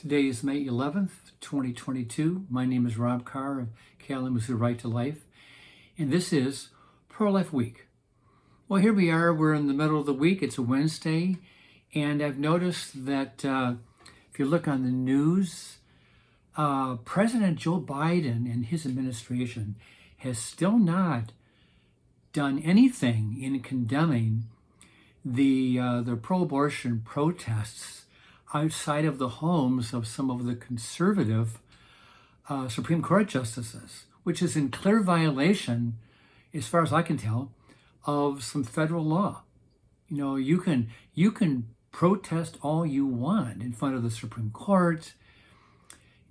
Today is May 11th, 2022. My name is Rob Carr of Kalamazoo Right to Life, and this is Pro-Life Week. Well, here we are. We're in the middle of the week. It's a Wednesday, and I've noticed that if you look on the news, President Joe Biden and his administration has still not done anything in condemning the pro-abortion protests outside of the homes of some of the conservative Supreme Court justices, which is in clear violation, as far as I can tell, of some federal law. You know, you can protest all you want in front of the Supreme Court.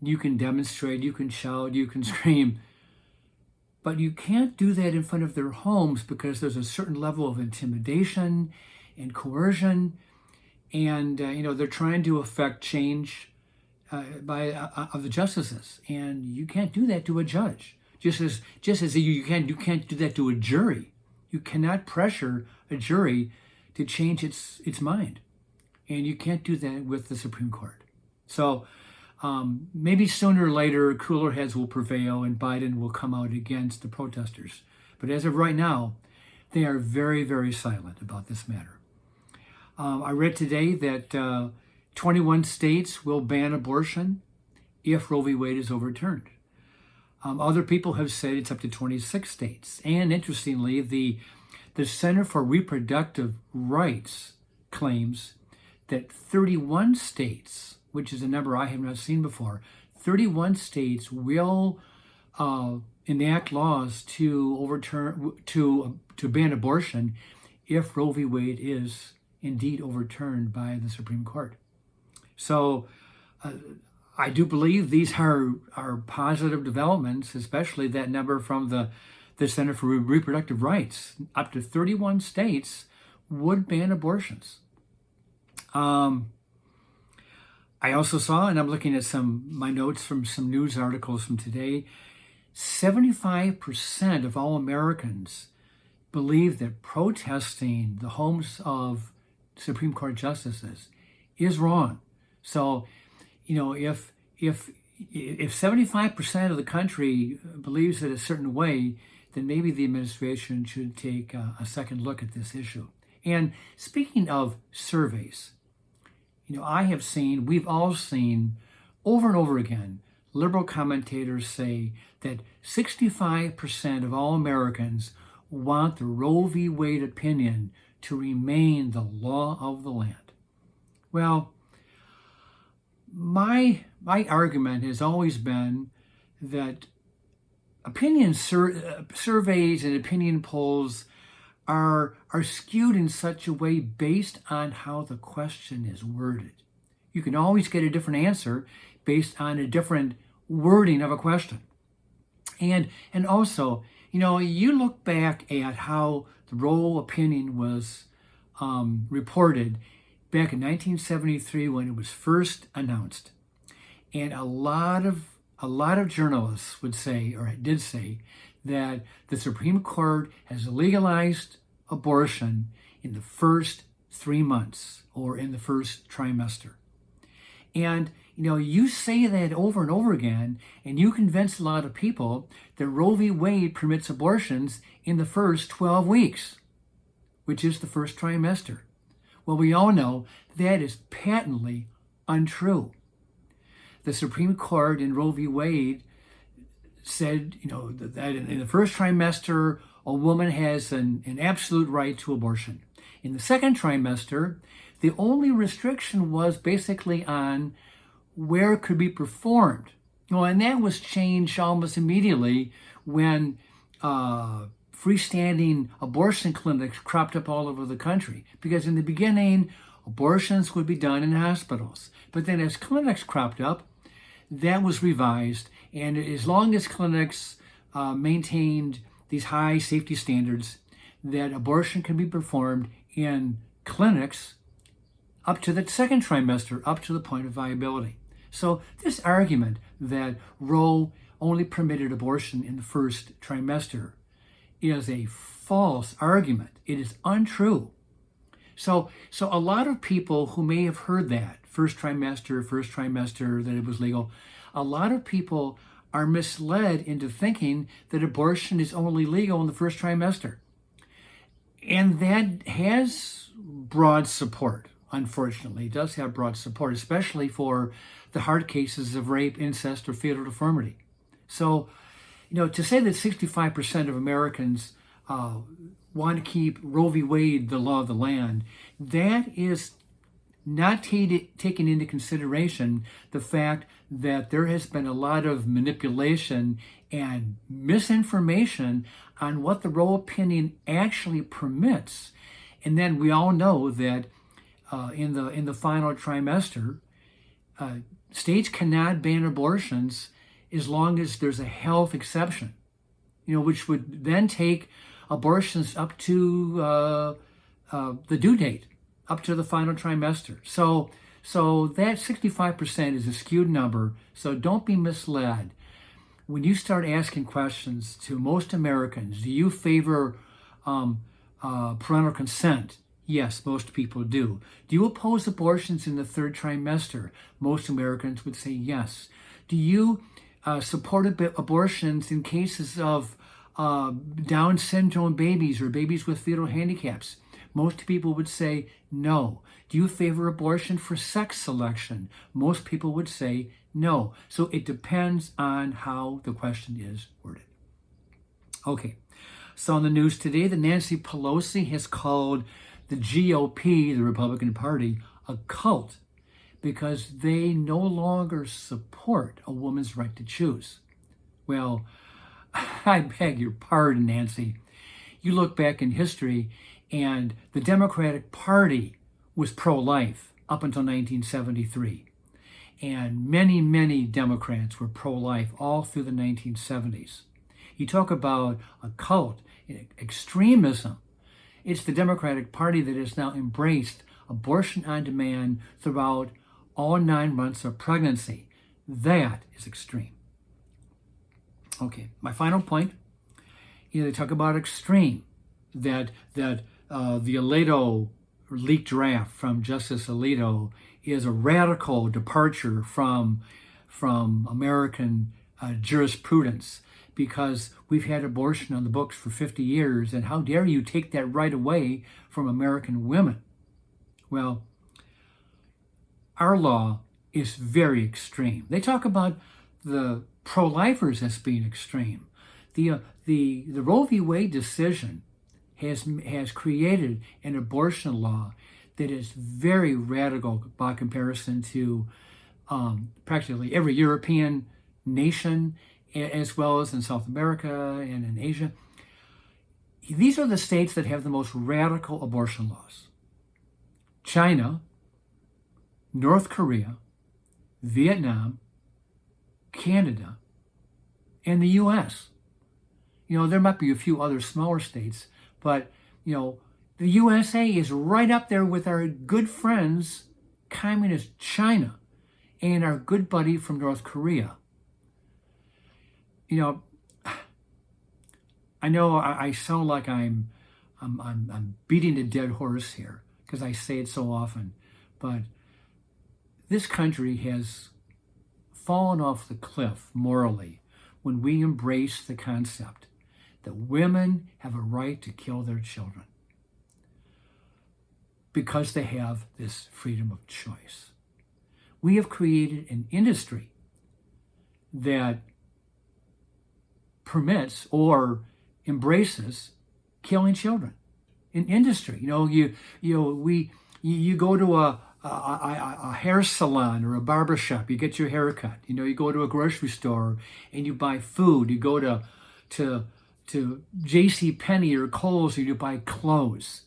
You can demonstrate, you can shout, you can scream, but you can't do that in front of their homes because there's a certain level of intimidation and coercion. And they're trying to affect change of the justices, and you can't do that to a judge. Just as you can't do that to a jury. You cannot pressure a jury to change its mind, and you can't do that with the Supreme Court. So maybe sooner or later, cooler heads will prevail, and Biden will come out against the protesters. But as of right now, they are very, very silent about this matter. I read today that 21 states will ban abortion if Roe v. Wade is overturned. Other people have said it's up to 26 states. And interestingly, the Center for Reproductive Rights claims that 31 states, which is a number I have not seen before, 31 states will enact laws to ban abortion if Roe v. Wade is indeed overturned by the Supreme Court. So I do believe these are positive developments, especially that number from the Center for Reproductive Rights. Up to 31 states would ban abortions. I also saw, and I'm looking at my notes from some news articles from today, 75% of all Americans believe that protesting the homes of Supreme Court justices is wrong. So, if 75% of the country believes it a certain way, then maybe the administration should take a second look at this issue. And speaking of surveys, we've all seen over and over again, liberal commentators say that 65% of all Americans want the Roe v. Wade opinion to remain the law of the land. Well, my argument has always been that opinion surveys and opinion polls are skewed in such a way based on how the question is worded. You can always get a different answer based on a different wording of a question. And also, you look back at how the Roe opinion was reported back in 1973 when it was first announced. And a lot of journalists would say, or did say, that the Supreme Court has legalized abortion in the first 3 months or in the first trimester. And, you say that over and over again, and you convince a lot of people that Roe v. Wade permits abortions in the first 12 weeks, which is the first trimester. Well, we all know that is patently untrue. The Supreme Court in Roe v. Wade said, that in the first trimester, a woman has an absolute right to abortion. In the second trimester, the only restriction was basically on where it could be performed. And that was changed almost immediately when freestanding abortion clinics cropped up all over the country. Because in the beginning, abortions would be done in hospitals. But then as clinics cropped up, that was revised. And as long as clinics maintained these high safety standards, that abortion can be performed in clinics up to the second trimester, up to the point of viability. So this argument that Roe only permitted abortion in the first trimester is a false argument. It is untrue. So a lot of people who may have heard that first trimester, that it was legal. A lot of people are misled into thinking that abortion is only legal in the first trimester. And that has broad support, unfortunately. It does have broad support, especially for the hard cases of rape, incest, or fatal deformity. So, to say that 65% of Americans want to keep Roe v. Wade the law of the land, that is not taking into consideration the fact that there has been a lot of manipulation and misinformation on what the Roe opinion actually permits. And then we all know that in the final trimester, states cannot ban abortions as long as there's a health exception, which would then take abortions up to the due date, up to the final trimester. So that 65% is a skewed number, so don't be misled. When you start asking questions to most Americans, do you favor parental consent? Yes, most people do. Do you oppose abortions in the third trimester? Most Americans would say yes. Do you support abortions in cases of Down syndrome babies or babies with fetal handicaps? Most people would say no. Do you favor abortion for sex selection? Most people would say no. So it depends on how the question is worded. Okay, so on the news today, that Nancy Pelosi has called the GOP, the Republican Party, a cult because they no longer support a woman's right to choose. Well, I beg your pardon, Nancy. You look back in history, and the Democratic Party was pro-life up until 1973. And many, many Democrats were pro-life all through the 1970s. You talk about a cult, extremism. It's the Democratic Party that has now embraced abortion on demand throughout all 9 months of pregnancy. That is extreme. Okay, my final point, they talk about extreme, that the Alito leaked draft from Justice Alito is a radical departure from American jurisprudence, because we've had abortion on the books for 50 years, and how dare you take that right away from American women? Well, our law is very extreme. They talk about the pro-lifers as being extreme. The Roe v. Wade decision has created an abortion law that is very radical by comparison to practically every European nation, as well as in South America and in Asia. These are the states that have the most radical abortion laws: China, North Korea, Vietnam, Canada, and the U.S. There might be a few other smaller states, but, the USA is right up there with our good friends, communist China, and our good buddy from North Korea. I know I sound like I'm beating a dead horse here because I say it so often, but this country has fallen off the cliff morally when we embrace the concept that women have a right to kill their children because they have this freedom of choice. We have created an industry that permits or embraces killing children. An industry, you go to a hair salon or a barber shop, you get your hair cut. You go to a grocery store and you buy food. You go to J.C. Penney or Kohl's and you buy clothes.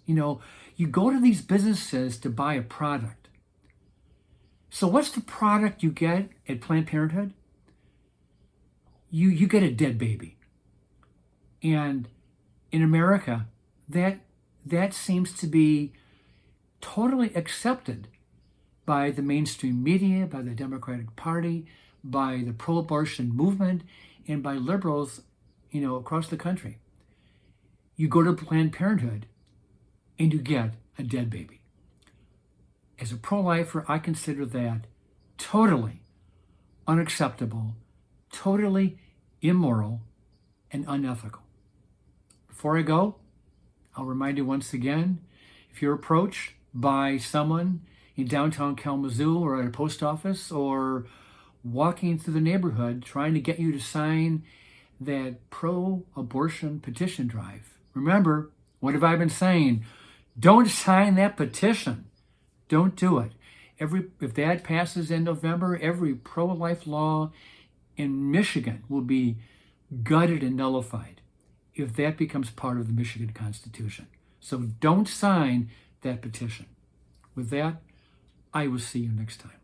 You go to these businesses to buy a product. So what's the product you get at Planned Parenthood? You get a dead baby. And in America, that seems to be totally accepted by the mainstream media, by the Democratic Party, by the pro-abortion movement, and by liberals, across the country. You go to Planned Parenthood and you get a dead baby. As a pro-lifer, I consider that totally unacceptable, totally immoral, and unethical. Before I go, I'll remind you once again, if you're approached by someone in downtown Kalamazoo or at a post office or walking through the neighborhood trying to get you to sign that pro-abortion petition drive, remember, what have I been saying? Don't sign that petition. Don't do it. If that passes in November, every pro-life law in Michigan will be gutted and nullified if that becomes part of the Michigan Constitution. So don't sign that petition. With that, I will see you next time.